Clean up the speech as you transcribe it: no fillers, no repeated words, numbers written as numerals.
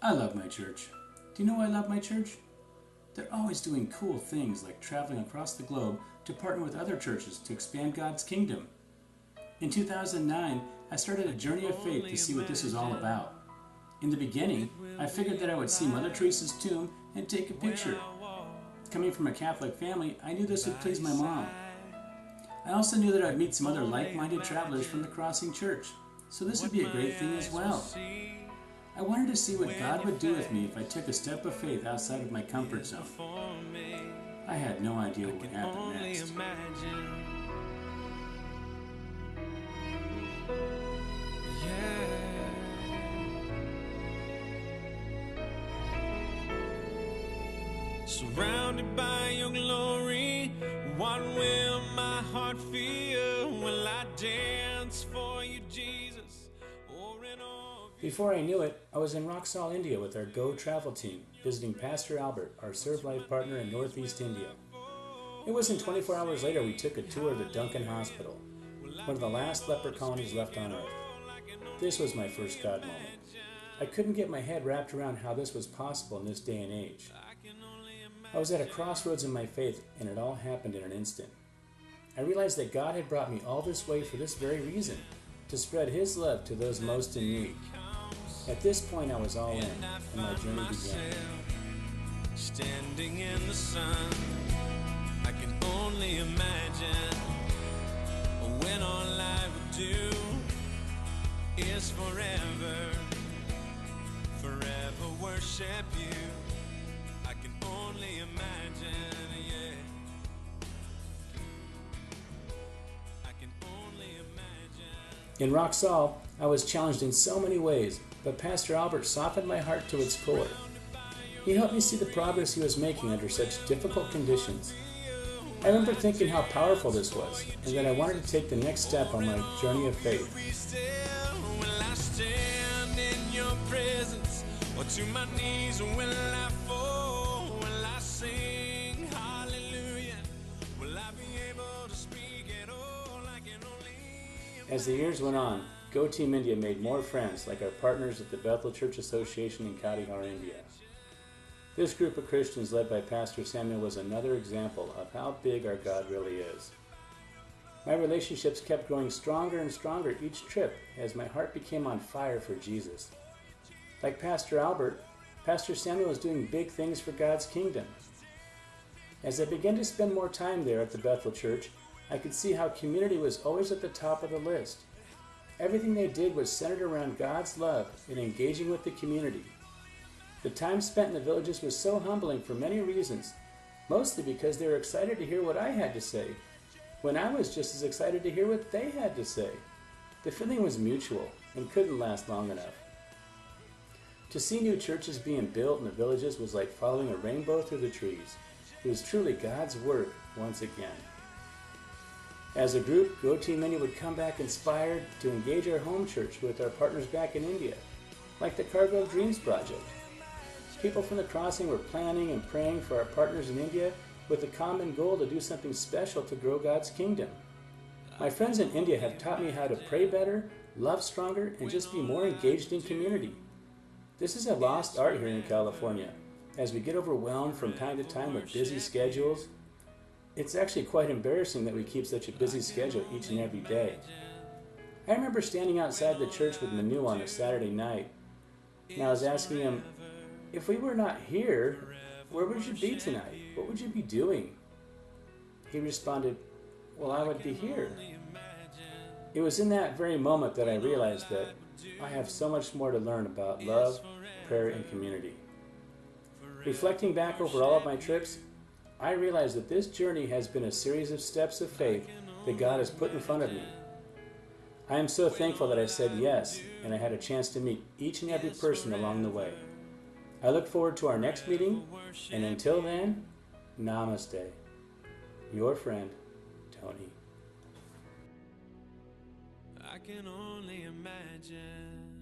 I love my church. Do you know why I love my church? They're always doing cool things like traveling across the globe to partner with other churches to expand God's kingdom. In 2009, I started a journey of faith to see what this was all about. In the beginning, I figured that I would see Mother Teresa's tomb and take a picture. Coming from a Catholic family, I knew this would please my mom. I also knew that I would meet some other like-minded travelers from the Crossing Church, so this would be a great thing as well. I wanted to see what God would do with me if I took a step of faith outside of my comfort zone. I had no idea what would happen next. Surrounded by your glory, what will my heart feel? Will I dance for you, Jesus? Before I knew it, I was in Roxall, India with our Go Travel team, visiting Pastor Albert, our Serve Life partner in Northeast India. It wasn't 24 hours later we took a tour of the Duncan Hospital, one of the last leper colonies left on Earth. This was my first God moment. I couldn't get my head wrapped around how this was possible in this day and age. I was at a crossroads in my faith, and it all happened in an instant. I realized that God had brought me all this way for this very reason, to spread His love to those most in need. At this point, I was all in, and my journey began. Standing in the sun, I can only imagine when all I would do is forever worship you. I can only imagine, yeah. I can only imagine. In Roxall, I was challenged in so many ways, but Pastor Albert softened my heart to its core. He helped me see the progress he was making under such difficult conditions. I remember thinking how powerful this was, and that I wanted to take the next step on my journey of faith. Or to my knees will I fall? Will I sing hallelujah? Will I be able to speak at all? I can only... As the years went on, Go Team India made more friends, like our partners at the Bethel Church Association in Katihar, India. This group of Christians led by Pastor Samuel was another example of how big our God really is. My relationships kept growing stronger and stronger each trip as my heart became on fire for Jesus. Like Pastor Albert, Pastor Samuel was doing big things for God's kingdom. As I began to spend more time there at the Bethel Church, I could see how community was always at the top of the list. Everything they did was centered around God's love and engaging with the community. The time spent in the villages was so humbling for many reasons, mostly because they were excited to hear what I had to say, when I was just as excited to hear what they had to say. The feeling was mutual and couldn't last long enough. To see new churches being built in the villages was like following a rainbow through the trees. It was truly God's work once again. As a group, Go Team India would come back inspired to engage our home church with our partners back in India, like the Cargo of Dreams project. People from the Crossing were planning and praying for our partners in India with a common goal to do something special to grow God's kingdom. My friends in India have taught me how to pray better, love stronger, and just be more engaged in community. This is a lost art here in California. As we get overwhelmed from time to time with busy schedules, it's actually quite embarrassing that we keep such a busy schedule each and every day. I remember standing outside the church with Manu on a Saturday night, and I was asking him, if we were not here, where would you be tonight? What would you be doing? He responded, well, I would be here. It was in that very moment that I realized that I have so much more to learn about love, prayer, and community. Reflecting back over all of my trips, I realized that this journey has been a series of steps of faith that God has put in front of me. I am so thankful that I said yes, and I had a chance to meet each and every person along the way. I look forward to our next meeting, and until then, Namaste. Your friend, Tony. I can only imagine.